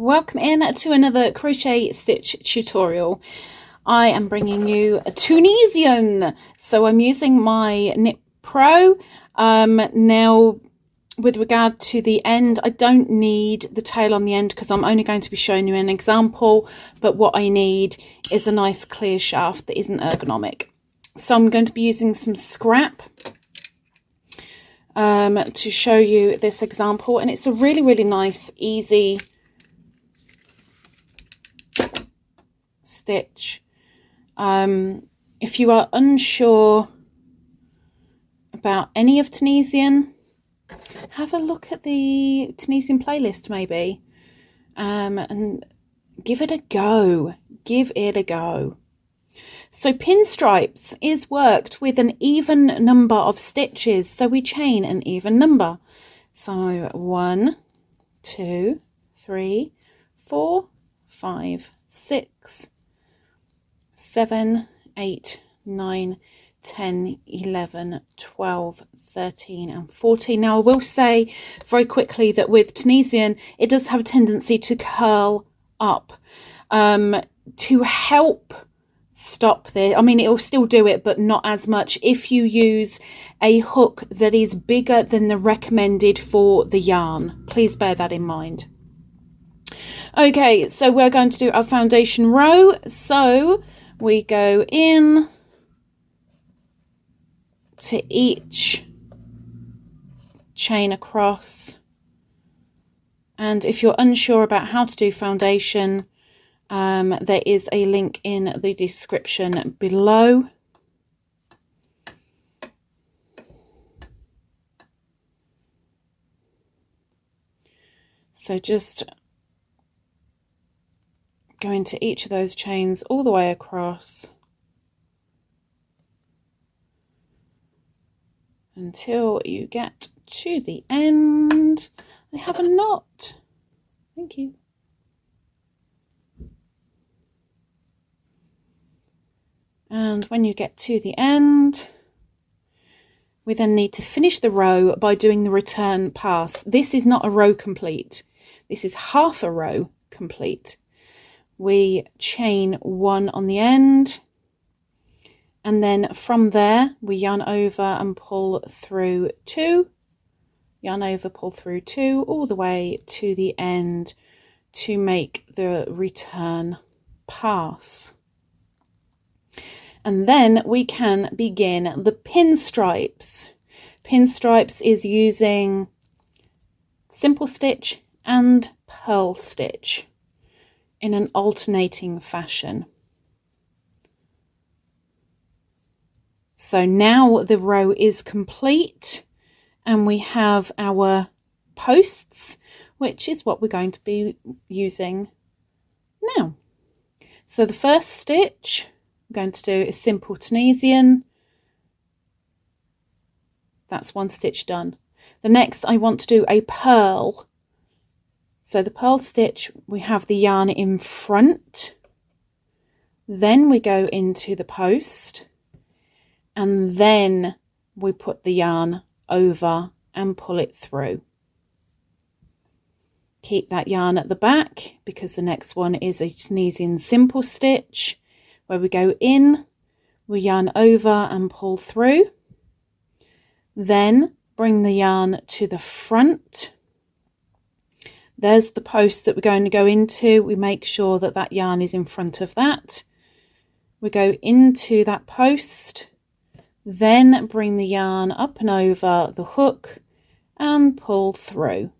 welcome in to another crochet stitch tutorial. I am bringing you a Tunisian, so I'm using my Knit Pro. Now with regard to the end, I don't need the tail on the end because I'm only going to be showing you an example, but what I need is a nice clear shaft that isn't ergonomic. So I'm going to be using some scrap to show you this example, and it's a really nice, easy stitch. If you are unsure about any of Tunisian, have a look at the Tunisian playlist maybe, and give it a go. Give it a go. So pinstripes is worked with an even number of stitches, so we chain an even number. So 1, 2, 3, 4, 5, 6, 7, 8, 9, 10, 11, 12, 13 and 14. Now I will say very quickly that with Tunisian it does have a tendency to curl up. To help stop this, I mean, it will still do it, but not as much if you use a hook that is bigger than the recommended for the yarn. Please bear that in mind. Okay, so we're going to do our foundation row. So we go in to each chain across, and if you're unsure about how to do foundation, there is a link in the description below. So just go into each of those chains all the way across until you get to the end. I have a knot. Thank you. And when you get to the end, we then need to finish the row by doing the return pass. This is not a row complete. This is half a row complete. We chain 1 on the end, and then from there we yarn over and pull through 2, yarn over, pull through 2, all the way to the end to make the return pass. And then we can begin the pinstripes. Pinstripes is using simple stitch and purl stitch in an alternating fashion. So now the row is complete and we have our posts, which is what we're going to be using now. So the first stitch I'm going to do is simple Tunisian. That's 1 stitch done. The next I want to do a purl. So the purl stitch, we have the yarn in front, then we go into the post, and then we put the yarn over and pull it through. Keep that yarn at the back because the next one is a Tunisian simple stitch, where we go in, we yarn over and pull through, then bring the yarn to the front. There's the post that we're going to go into. We make sure that that yarn is in front of that. We go into that post, then bring the yarn up and over the hook and pull through.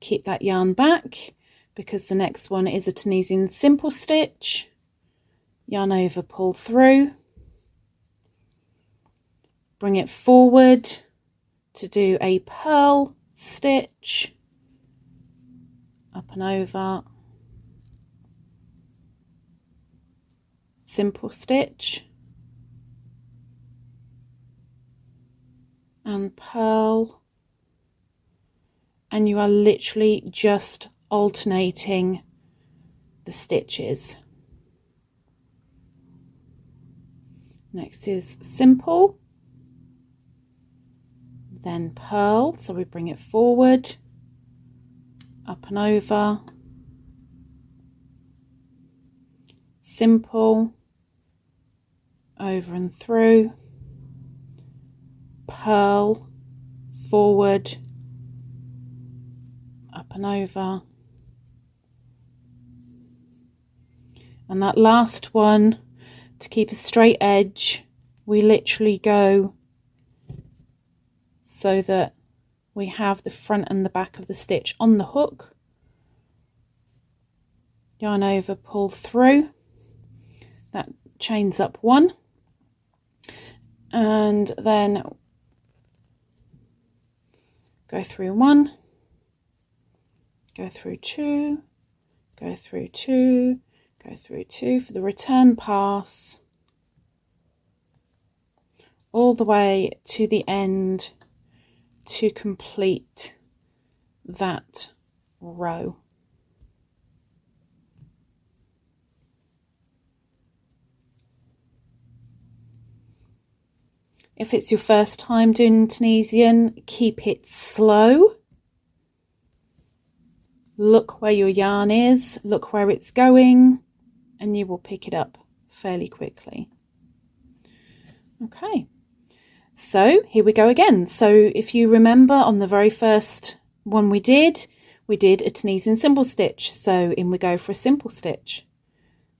Keep that yarn back because the next one is a Tunisian simple stitch. Yarn over, pull through, bring it forward to do a purl stitch, up and over, simple stitch, and purl, and you are literally just alternating the stitches. Next is simple, then purl, so we bring it forward, up and over, simple, over and through, purl, forward, up and over. And that last one, to keep a straight edge, we literally go so that we have the front and the back of the stitch on the hook. Yarn over, pull through. That chains up one. And then go through one, go through two, go through two, go through two for the return pass, all the way to the end to complete that row. If it's your first time doing Tunisian, keep it slow. Look where your yarn is, look where it's going, and you will pick it up fairly quickly. Okay, so here we go again. So if you remember on the very first one we did a Tunisian simple stitch. So in we go for a simple stitch.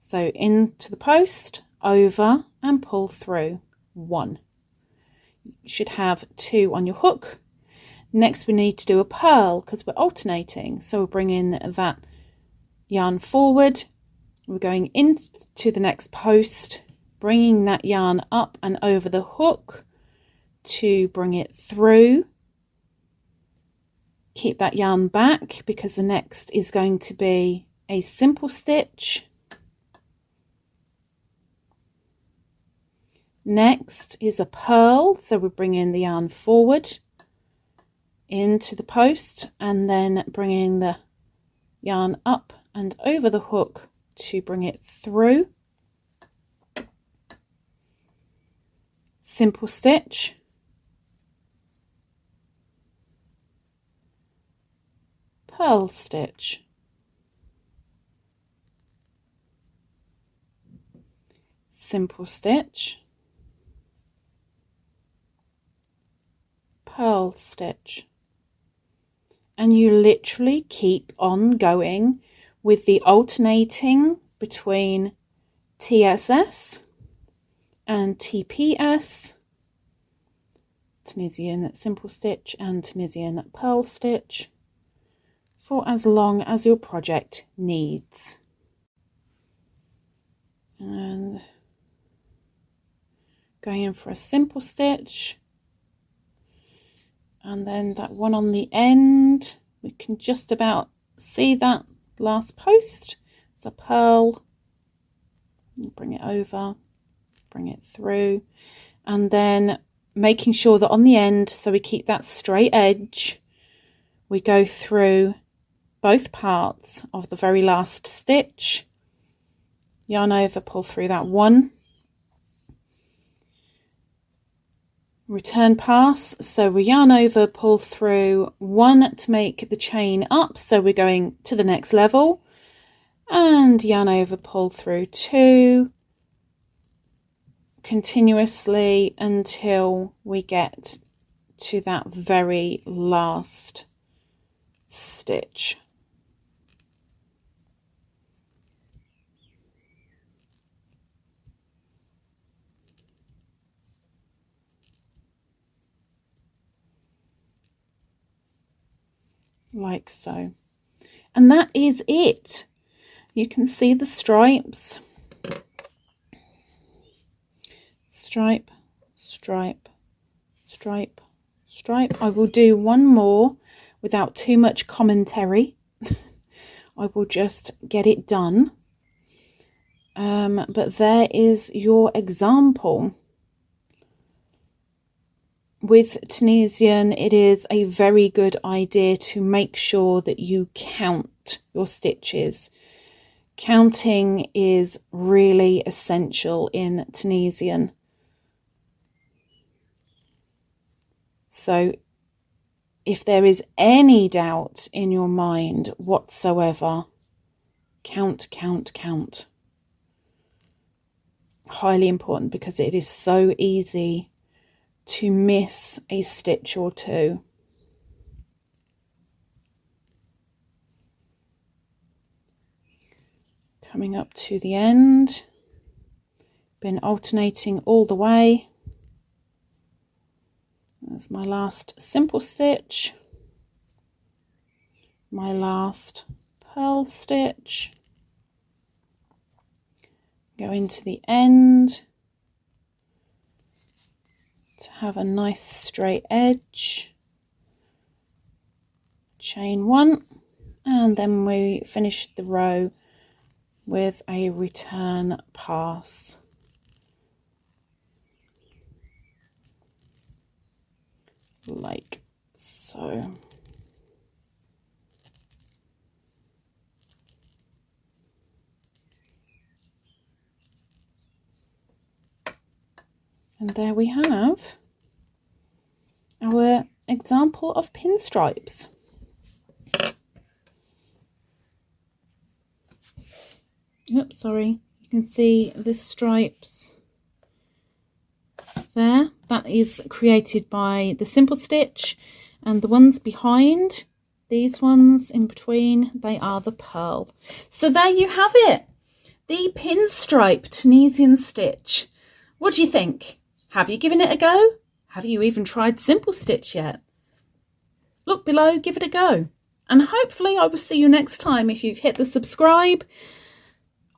So into the post, over and pull through one. You should have two on your hook. Next we need to do a purl because we're alternating. So we'll bring in that yarn forward. We're going into the next post, bringing that yarn up and over the hook to bring it through. Keep that yarn back because the next is going to be a simple stitch. Next is a purl, so we bring in the yarn forward into the post and then bringing the yarn up and over the hook to bring it through. Simple stitch, purl stitch, simple stitch, purl stitch, and you literally keep on going with the alternating between TSS and TPS, Tunisian simple stitch and Tunisian purl stitch, for as long as your project needs. And going in for a simple stitch, and then that one on the end, we can just about see that last post. It's a purl, bring it over, bring it through, and then making sure that on the end, so we keep that straight edge, we go through both parts of the very last stitch, yarn over, pull through that one, return pass, so we yarn over, pull through one to make the chain up, so we're going to the next level, and yarn over, pull through two continuously until we get to that very last stitch. Like so, and that is it. You can see the stripes, stripe, stripe, stripe, stripe. I will do one more without too much commentary. I will just get it done, but there is your example. With Tunisian, it is a very good idea to make sure that you count your stitches. Counting is really essential in Tunisian. So if there is any doubt in your mind whatsoever, count, count, count. highly important because it is so easy to miss a stitch or two. Coming up to the end, been alternating all the way. That's my last simple stitch, my last purl stitch, go into the end to have a nice straight edge, chain one, and then we finish the row with a return pass. Like so. And there we have our example of pinstripes. Oops, sorry. You can see the stripes there. That is created by the simple stitch, and the ones behind, these ones in between, they are the purl. So there you have it, the pinstripe Tunisian stitch. What do you think? Have you given it a go? Have you even tried simple stitch yet? Look below, give it a go, and hopefully I will see you next time. If you've hit the subscribe,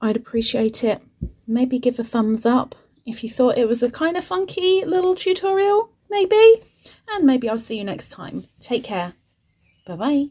I'd appreciate it. Maybe give a thumbs up if you thought it was a kind of funky little tutorial, maybe. And maybe I'll see you next time. Take care. Bye-bye.